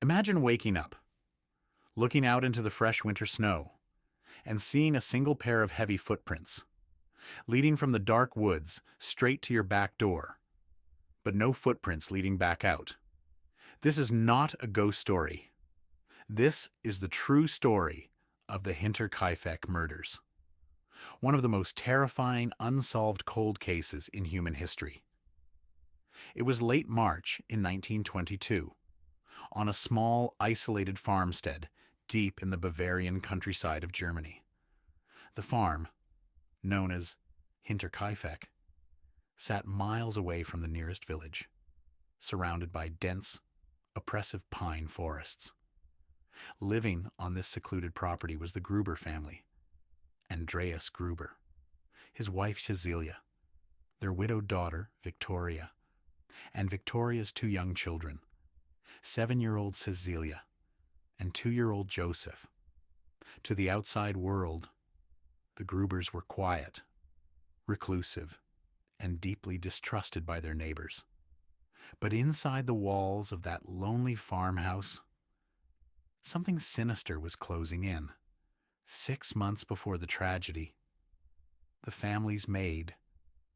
Imagine waking up, looking out into the fresh winter snow, and seeing a single pair of heavy footprints, leading from the dark woods straight to your back door, but no footprints leading back out. This is not a ghost story. This is the true story of the Hinterkaifeck murders, one of the most terrifying unsolved cold cases in human history. It was late March in 1922, on a small, isolated farmstead deep in the Bavarian countryside of Germany. The farm, known as Hinterkaifeck, sat miles away from the nearest village, surrounded by dense, oppressive pine forests. Living on this secluded property was the Gruber family, Andreas Gruber, his wife Cecilia, their widowed daughter Victoria, and Victoria's two young children, 7-year-old Cecilia and 2-year-old Joseph. To the outside world, the Grubers were quiet, reclusive, and deeply distrusted by their neighbors. But inside the walls of that lonely farmhouse, something sinister was closing in. 6 months before the tragedy, the family's maid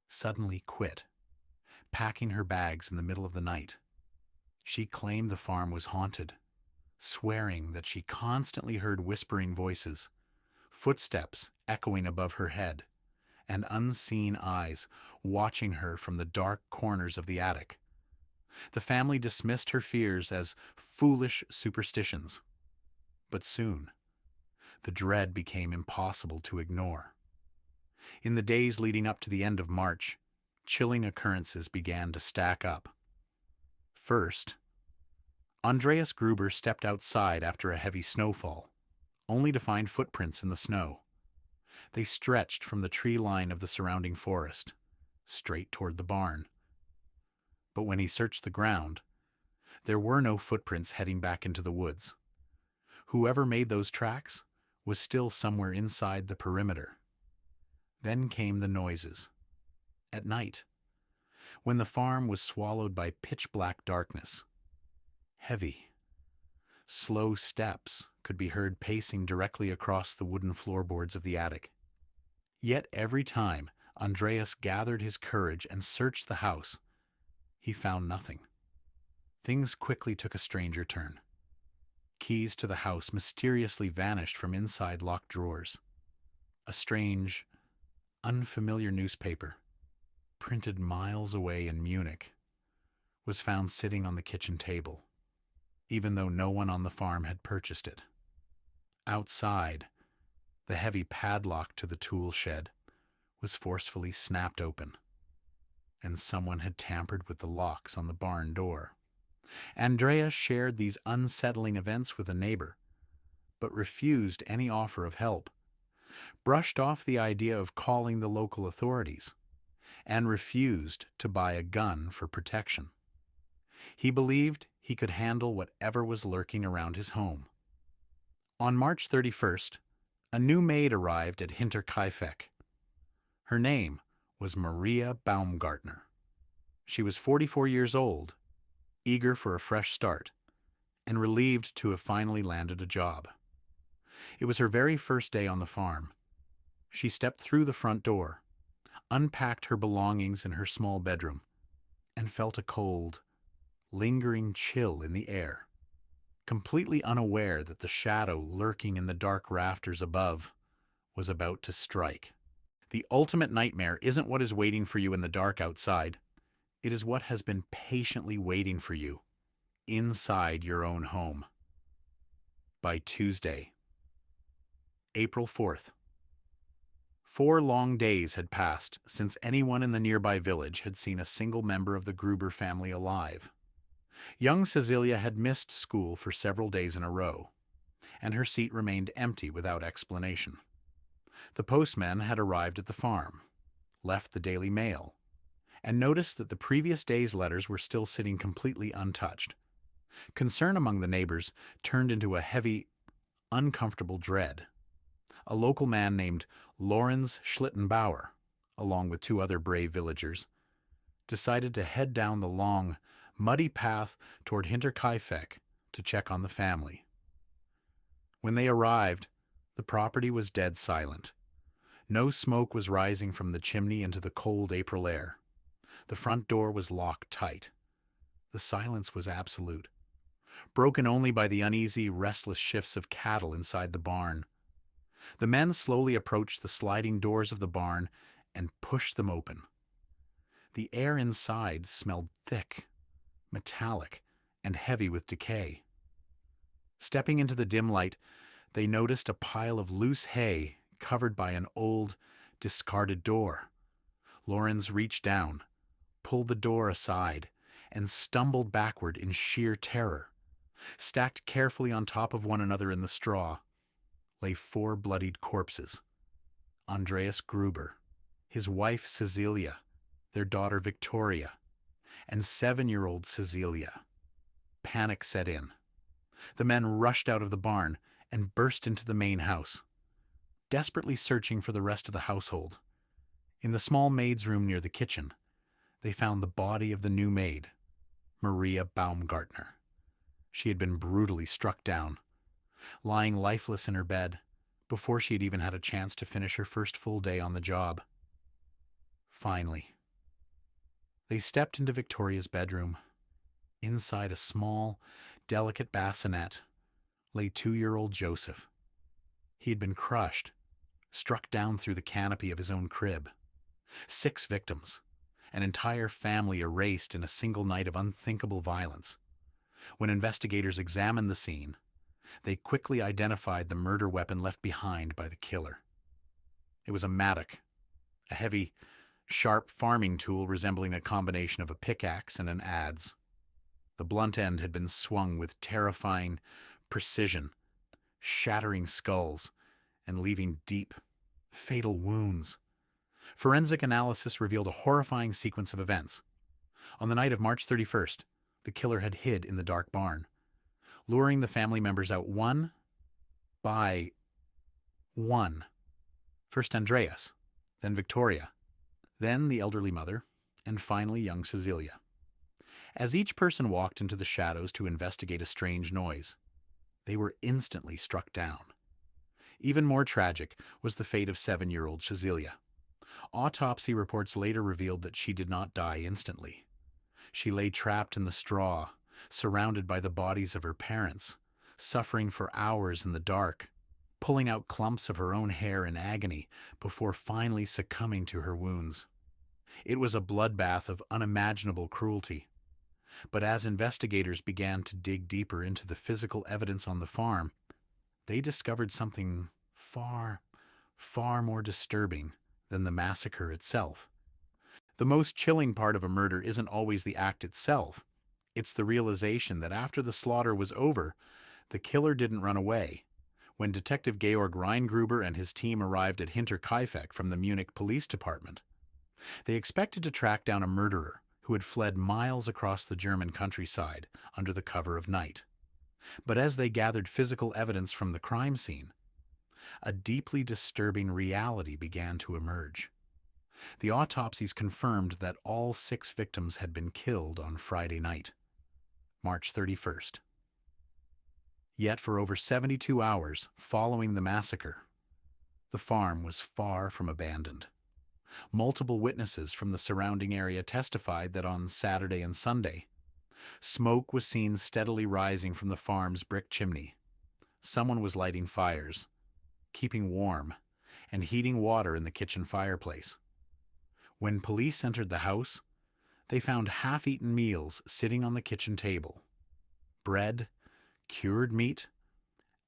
suddenly quit, packing her bags in the middle of the night. She claimed the farm was haunted, swearing that she constantly heard whispering voices, footsteps echoing above her head, and unseen eyes watching her from the dark corners of the attic. The family dismissed her fears as foolish superstitions. But soon, the dread became impossible to ignore. In the days leading up to the end of March, chilling occurrences began to stack up. First, Andreas Gruber stepped outside after a heavy snowfall, only to find footprints in the snow. They stretched from the tree line of the surrounding forest, straight toward the barn. But when he searched the ground, there were no footprints heading back into the woods. Whoever made those tracks was still somewhere inside the perimeter. Then came the noises. At night, when the farm was swallowed by pitch-black darkness, heavy, slow steps could be heard pacing directly across the wooden floorboards of the attic. Yet every time Andreas gathered his courage and searched the house, he found nothing. Things quickly took a stranger turn. Keys to the house mysteriously vanished from inside locked drawers. A strange, unfamiliar newspaper, printed miles away in Munich, was found sitting on the kitchen table, even though no one on the farm had purchased it. Outside, the heavy padlock to the tool shed was forcefully snapped open, and someone had tampered with the locks on the barn door. Andreas shared these unsettling events with a neighbor, but refused any offer of help, brushed off the idea of calling the local authorities, and refused to buy a gun for protection. He believed he could handle whatever was lurking around his home. On March 31st, a new maid arrived at Hinterkaifeck. Her name was Maria Baumgartner. She was 44 years old, eager for a fresh start, and relieved to have finally landed a job. It was her very first day on the farm. She stepped through the front door, unpacked her belongings in her small bedroom, and felt a cold, lingering chill in the air, completely unaware that the shadow lurking in the dark rafters above was about to strike. The ultimate nightmare isn't what is waiting for you in the dark outside. It is what has been patiently waiting for you inside your own home. By Tuesday, April 4th, 4 long days had passed since anyone in the nearby village had seen a single member of the Gruber family alive. Young Cecilia had missed school for several days in a row, and her seat remained empty without explanation. The postman had arrived at the farm, left the daily mail, and noticed that the previous day's letters were still sitting completely untouched. Concern among the neighbors turned into a heavy, uncomfortable dread. A local man named Lorenz Schlittenbauer, along with 2 other brave villagers, decided to head down the long, muddy path toward Hinterkaifeck to check on the family. When they arrived, the property was dead silent. No smoke was rising from the chimney into the cold April air. The front door was locked tight. The silence was absolute, broken only by the uneasy, restless shifts of cattle inside the barn. The men slowly approached the sliding doors of the barn and pushed them open. The air inside smelled thick, metallic, and heavy with decay. Stepping into the dim light, they noticed a pile of loose hay covered by an old, discarded door. Lawrence reached down, pulled the door aside, and stumbled backward in sheer terror. Stacked carefully on top of one another in the straw lay 4 bloodied corpses. Andreas Gruber, his wife Cecilia, their daughter Victoria, and 7-year-old Cecilia. Panic set in. The men rushed out of the barn and burst into the main house, desperately searching for the rest of the household. In the small maid's room near the kitchen, they found the body of the new maid, Maria Baumgartner. She had been brutally struck down, lying lifeless in her bed before she had even had a chance to finish her first full day on the job. Finally, they stepped into Victoria's bedroom. Inside a small, delicate bassinet lay 2-year-old Joseph. He had been crushed, struck down through the canopy of his own crib. 6 victims, an entire family erased in a single night of unthinkable violence. When investigators examined the scene, they quickly identified the murder weapon left behind by the killer. It was a mattock, a heavy, sharp farming tool resembling a combination of a pickaxe and an adze. The blunt end had been swung with terrifying precision, shattering skulls and leaving deep, fatal wounds. Forensic analysis revealed a horrifying sequence of events. On the night of March 31st, the killer had hid in the dark barn, luring the family members out one by one. First Andreas, then Victoria, then the elderly mother, and finally young Cecilia. As each person walked into the shadows to investigate a strange noise, they were instantly struck down. Even more tragic was the fate of 7-year-old Cecilia. Autopsy reports later revealed that she did not die instantly. She lay trapped in the straw, surrounded by the bodies of her parents, suffering for hours in the dark, pulling out clumps of her own hair in agony before finally succumbing to her wounds. It was a bloodbath of unimaginable cruelty. But as investigators began to dig deeper into the physical evidence on the farm, they discovered something far, far more disturbing than the massacre itself. The most chilling part of a murder isn't always the act itself. It's the realization that after the slaughter was over, the killer didn't run away. When Detective Georg Reingruber and his team arrived at Hinterkaifeck from the Munich Police Department, they expected to track down a murderer who had fled miles across the German countryside under the cover of night. But as they gathered physical evidence from the crime scene, a deeply disturbing reality began to emerge. The autopsies confirmed that all 6 victims had been killed on Friday night, March 31st. Yet for over 72 hours following the massacre, the farm was far from abandoned. Multiple witnesses from the surrounding area testified that on Saturday and Sunday, smoke was seen steadily rising from the farm's brick chimney. Someone was lighting fires, keeping warm, and heating water in the kitchen fireplace. When police entered the house, they found half-eaten meals sitting on the kitchen table. Bread, cured meat,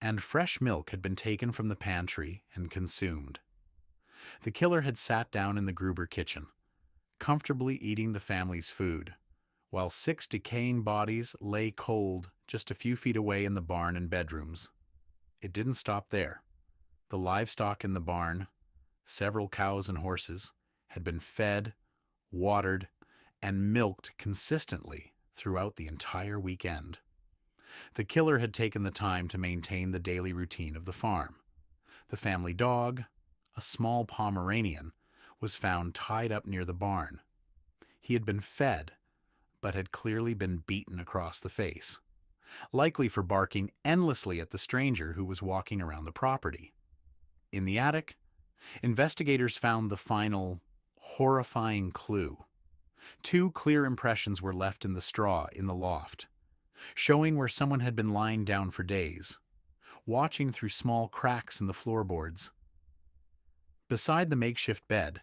and fresh milk had been taken from the pantry and consumed. The killer had sat down in the Gruber kitchen, comfortably eating the family's food, while 6 decaying bodies lay cold just a few feet away in the barn and bedrooms. It didn't stop there. The livestock in the barn, several cows and horses, had been fed, watered, and milked consistently throughout the entire weekend. The killer had taken the time to maintain the daily routine of the farm. The family dog, a small Pomeranian, was found tied up near the barn. He had been fed, but had clearly been beaten across the face. likely for barking endlessly at the stranger who was walking around the property. In the attic, investigators found the final, horrifying clue. Two clear impressions were left in the straw in the loft, showing where someone had been lying down for days, watching through small cracks in the floorboards. Beside the makeshift bed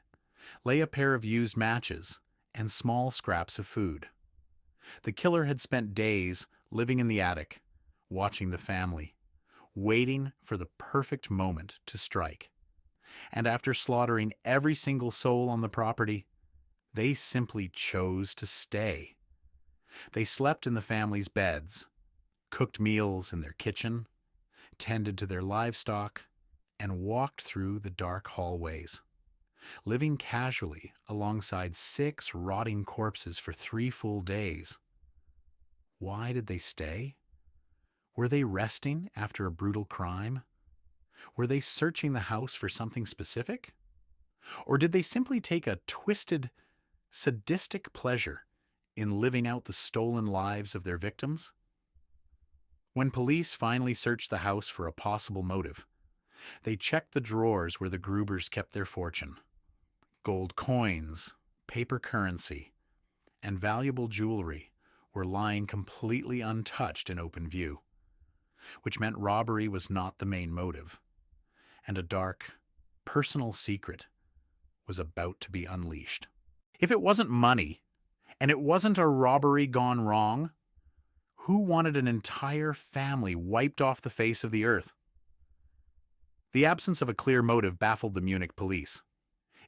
lay a pair of used matches and small scraps of food. The killer had spent days living in the attic, watching the family, waiting for the perfect moment to strike. And after slaughtering every single soul on the property, they simply chose to stay. They slept in the family's beds, cooked meals in their kitchen, tended to their livestock, and walked through the dark hallways, living casually alongside 6 rotting corpses for 3 full days. Why did they stay? Were they resting after a brutal crime? Were they searching the house for something specific? Or did they simply take a twisted, sadistic pleasure in living out the stolen lives of their victims? When police finally searched the house for a possible motive, they checked the drawers where the Grubers kept their fortune. Gold coins, paper currency, and valuable jewelry were lying completely untouched in open view, which meant robbery was not the main motive, and a dark, personal secret was about to be unleashed. If it wasn't money, and it wasn't a robbery gone wrong, who wanted an entire family wiped off the face of the earth? The absence of a clear motive baffled the Munich police.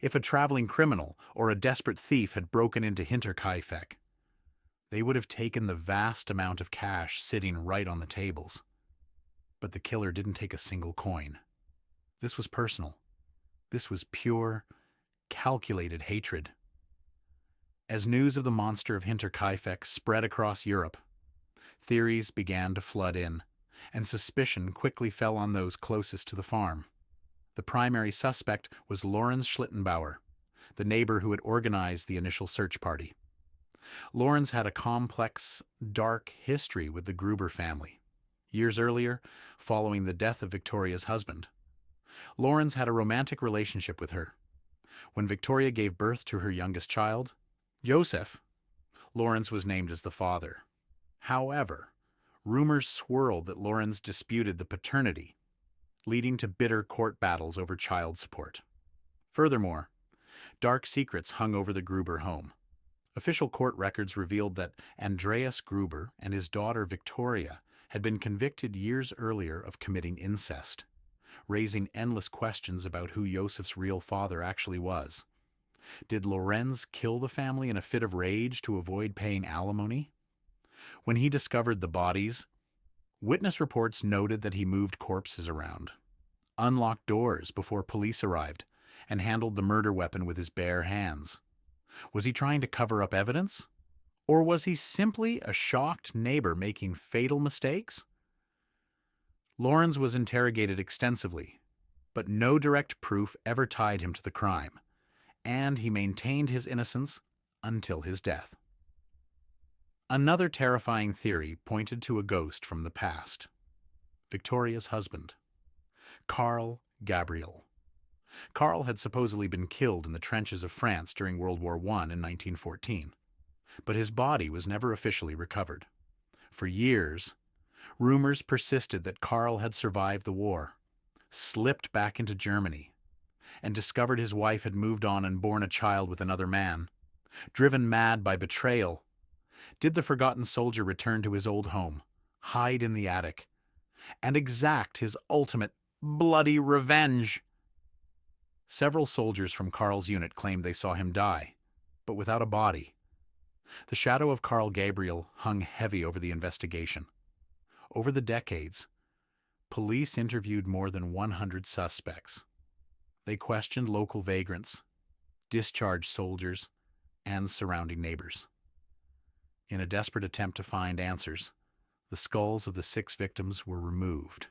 If a traveling criminal or a desperate thief had broken into Hinterkaifeck, they would have taken the vast amount of cash sitting right on the tables. But the killer didn't take a single coin. This was personal. This was pure, calculated hatred. As news of the monster of Hinterkaifeck spread across Europe, theories began to flood in, and suspicion quickly fell on those closest to the farm. The primary suspect was Lorenz Schlittenbauer, the neighbor who had organized the initial search party. Lorenz had a complex, dark history with the Gruber family. Years earlier, following the death of Victoria's husband, Lorenz had a romantic relationship with her. When Victoria gave birth to her youngest child, Joseph, Lorenz was named as the father. However, rumors swirled that Lorenz disputed the paternity, leading to bitter court battles over child support. Furthermore, dark secrets hung over the Gruber home. Official court records revealed that Andreas Gruber and his daughter Victoria had been convicted years earlier of committing incest, raising endless questions about who Josef's real father actually was. Did Lorenz kill the family in a fit of rage to avoid paying alimony? When he discovered the bodies, witness reports noted that he moved corpses around, unlocked doors before police arrived, and handled the murder weapon with his bare hands. Was he trying to cover up evidence? Or was he simply a shocked neighbor making fatal mistakes? Lorenz was interrogated extensively, but no direct proof ever tied him to the crime, and he maintained his innocence until his death. Another terrifying theory pointed to a ghost from the past. Victoria's husband, Karl Gabriel. Karl had supposedly been killed in the trenches of France during World War I in 1914, but his body was never officially recovered. For years, rumors persisted that Karl had survived the war, slipped back into Germany, and discovered his wife had moved on and borne a child with another man. Driven mad by betrayal, did the forgotten soldier return to his old home, hide in the attic, and exact his ultimate bloody revenge? Several soldiers from Karl's unit claimed they saw him die, but without a body. The shadow of Karl Gabriel hung heavy over the investigation. Over the decades, police interviewed more than 100 suspects. They questioned local vagrants, discharged soldiers, and surrounding neighbors. In a desperate attempt to find answers, the skulls of the 6 victims were removed,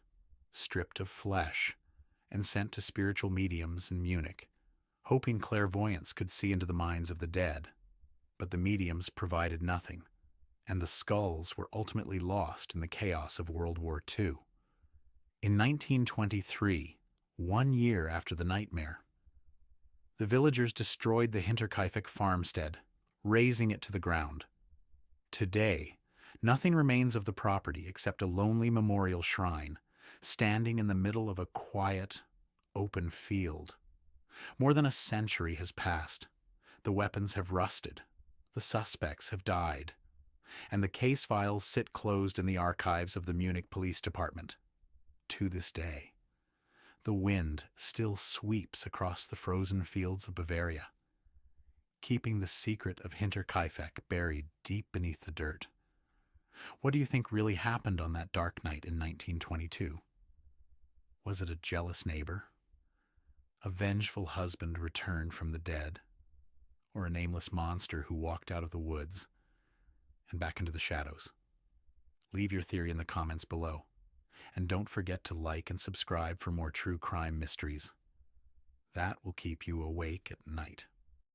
stripped of flesh, and sent to spiritual mediums in Munich, hoping clairvoyants could see into the minds of the dead. But the mediums provided nothing, and the skulls were ultimately lost in the chaos of World War II. In 1923, 1 year after the nightmare, the villagers destroyed the Hinterkaifeck farmstead, razing it to the ground. Today, nothing remains of the property except a lonely memorial shrine, standing in the middle of a quiet, open field. More than a century has passed. The weapons have rusted, the suspects have died, and the case files sit closed in the archives of the Munich Police Department. To this day, the wind still sweeps across the frozen fields of Bavaria, keeping the secret of Hinterkaifeck buried deep beneath the dirt. What do you think really happened on that dark night in 1922? Was it a jealous neighbor? A vengeful husband returned from the dead? Or a nameless monster who walked out of the woods and back into the shadows? Leave your theory in the comments below. And don't forget to like and subscribe for more true crime mysteries. That will keep you awake at night.